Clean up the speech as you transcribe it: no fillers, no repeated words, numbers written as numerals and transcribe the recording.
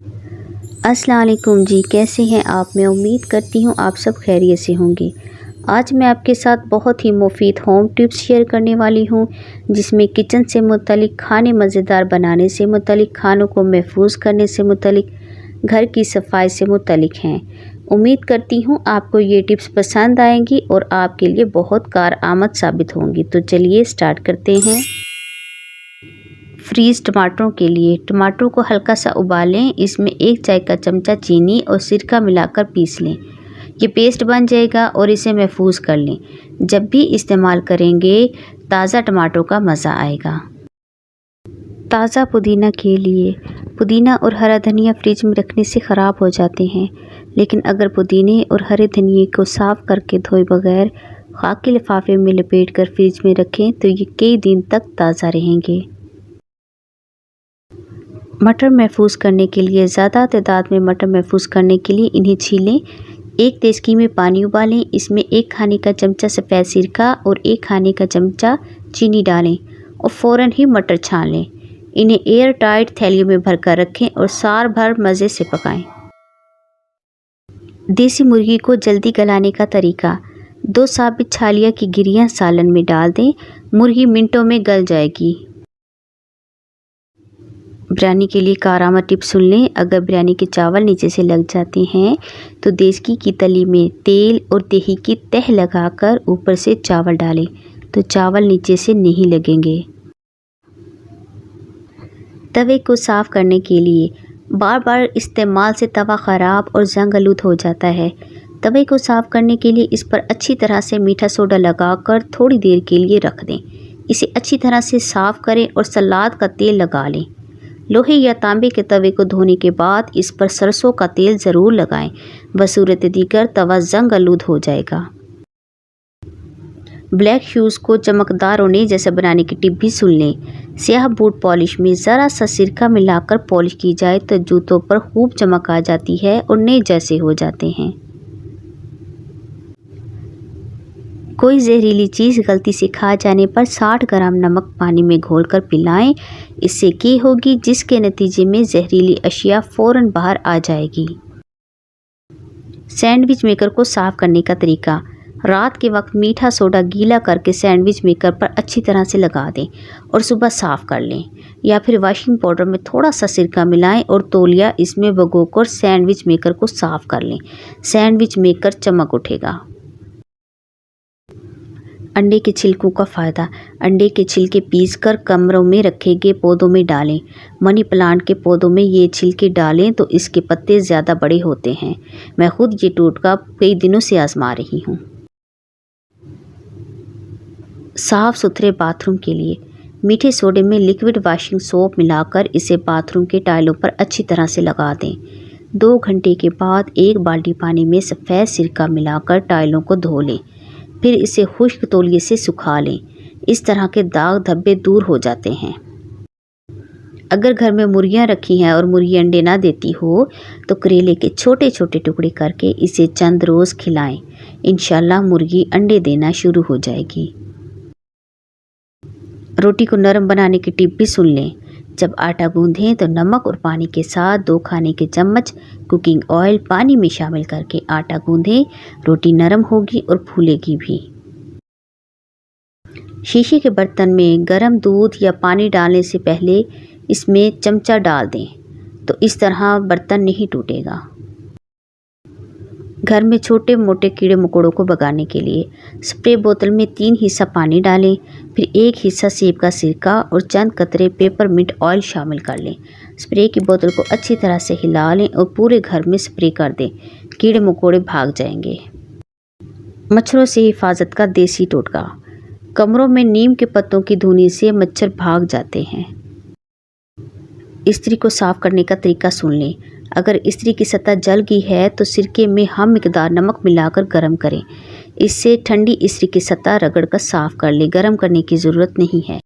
अस्सलाम वालेकुम जी, कैसे हैं आप। मैं उम्मीद करती हूँ आप सब खैरियत से होंगे। आज मैं आपके साथ बहुत ही मुफीद होम टिप्स शेयर करने वाली हूँ, जिसमें किचन से मुतलिक, खाने मज़ेदार बनाने से मुतलिक, खानों को महफूज करने से मुतलिक, घर की सफाई से मुतलिक हैं। उम्मीद करती हूँ आपको ये टिप्स पसंद आएंगी और आपके लिए बहुत कारआमद साबित होंगी। तो चलिए स्टार्ट करते हैं। फ्रीज़ टमाटरों के लिए टमाटरों को हल्का सा उबालें। इसमें 1 चाय का चमचा चीनी और सिरका मिलाकर पीस लें। ये पेस्ट बन जाएगा और इसे महफूज कर लें। जब भी इस्तेमाल करेंगे ताज़ा टमाटरों का मज़ा आएगा। ताज़ा पुदीना के लिए पुदीना और हरा धनिया फ्रिज में रखने से ख़राब हो जाते हैं, लेकिन अगर पुदीने और हरे धनिए को साफ़ करके धोए बगैर खाकी लिफाफे में लपेट कर फ्रिज में रखें तो ये कई दिन तक ताज़ा रहेंगे। मटर महफूज करने के लिए ज़्यादा तादाद में मटर महफूज करने के लिए इन्हें छीलें। 1 देचकी में पानी उबालें। इसमें 1 खाने का चमचा सफ़ेद सिरका और 1 खाने का चमचा चीनी डालें और फ़ौरन ही मटर छान लें। इन्हें एयर टाइट थैलियों में भरकर रखें और साल भर मज़े से पकाएं। देसी मुर्गी को जल्दी गलाने का तरीका। 2 साबित छालिया की गिरियाँ सालन में डाल दें। मुर्गी मिनटों में गल जाएगी। बिरयानी के लिए कारआमद टिप्स सुन लें। अगर बिरयानी के चावल नीचे से लग जाते हैं तो देचकी की तली में तेल और दही की तह लगाकर ऊपर से चावल डालें तो चावल नीचे से नहीं लगेंगे। तवे को साफ़ करने के लिए बार बार इस्तेमाल से तवा ख़राब और जंग आलूद हो जाता है। तवे को साफ़ करने के लिए इस पर अच्छी तरह से मीठा सोडा लगाकर थोड़ी देर के लिए रख दें। इसे अच्छी तरह से साफ़ करें और सलाद का तेल लगा लें। लोहे या तांबे के तवे को धोने के बाद इस पर सरसों का तेल ज़रूर लगाएं, बसूरत दीगर तवा जंग आलूद हो जाएगा। ब्लैक शूज़ को चमकदार और नए जैसा बनाने की टिप भी सुन लें। स्याह बूट पॉलिश में ज़रा सा सिरका मिलाकर पॉलिश की जाए तो जूतों पर खूब चमक आ जाती है और नए जैसे हो जाते हैं। कोई जहरीली चीज़ गलती से खा जाने पर 60 ग्राम नमक पानी में घोलकर पिलाएं। इससे क्या होगी, जिसके नतीजे में जहरीली अशिया फ़ौरन बाहर आ जाएगी। सैंडविच मेकर को साफ़ करने का तरीका। रात के वक्त मीठा सोडा गीला करके सैंडविच मेकर पर अच्छी तरह से लगा दें और सुबह साफ़ कर लें, या फिर वॉशिंग पाउडर में थोड़ा सा सिरका मिलाएं और तौलिया इसमें भिगोकर सैंडविच मेकर को साफ़ कर लें। सैंडविच मेकर चमक उठेगा। अंडे के छिलकों का फ़ायदा। अंडे के छिलके पीसकर कमरों में रखे गए पौधों में डालें। मनी प्लांट के पौधों में ये छिलके डालें तो इसके पत्ते ज़्यादा बड़े होते हैं। मैं खुद ये टोटका कई दिनों से आजमा रही हूँ। साफ़ सुथरे बाथरूम के लिए मीठे सोडे में लिक्विड वॉशिंग सोप मिलाकर इसे बाथरूम के टाइलों पर अच्छी तरह से लगा दें। 2 घंटे के बाद 1 बाल्टी पानी में सफ़ेद सिरका मिलाकर टाइलों को धो लें। फिर इसे खुश्क तौलिए से सुखा लें। इस तरह के दाग धब्बे दूर हो जाते हैं। अगर घर में मुर्गियां रखी हैं और मुर्गी अंडे ना देती हो तो करेले के छोटे छोटे टुकड़े करके इसे चंद रोज़ खिलाएं। इंशाल्लाह मुर्गी अंडे देना शुरू हो जाएगी। रोटी को नरम बनाने की टिप भी सुन लें। जब आटा गूंदें तो नमक और पानी के साथ 2 खाने के चम्मच कुकिंग ऑयल पानी में शामिल करके आटा गूंदें। रोटी नरम होगी और फूलेगी भी। शीशे के बर्तन में गर्म दूध या पानी डालने से पहले इसमें चमचा डाल दें तो इस तरह बर्तन नहीं टूटेगा। घर में छोटे मोटे कीड़े मकोड़ों को भगाने के लिए स्प्रे बोतल में 3 हिस्सा पानी डालें, फिर 1 हिस्सा सेब का सिरका और चंद कतरे पेपरमिंट ऑयल शामिल कर लें। स्प्रे की बोतल को अच्छी तरह से हिला लें और पूरे घर में स्प्रे कर दें। कीड़े मकोड़े भाग जाएंगे। मच्छरों से हिफाजत का देसी टोटका। कमरों में नीम के पत्तों की धुनी से मच्छर भाग जाते हैं। इस्त्री को साफ़ करने का तरीका सुन लें। अगर इस्त्री की सतह जल गई है तो सिरके में हम मिकदार नमक मिलाकर गर्म करें। इससे ठंडी इस्त्री की सतह रगड़ कर साफ़ कर लें। गर्म करने की ज़रूरत नहीं है।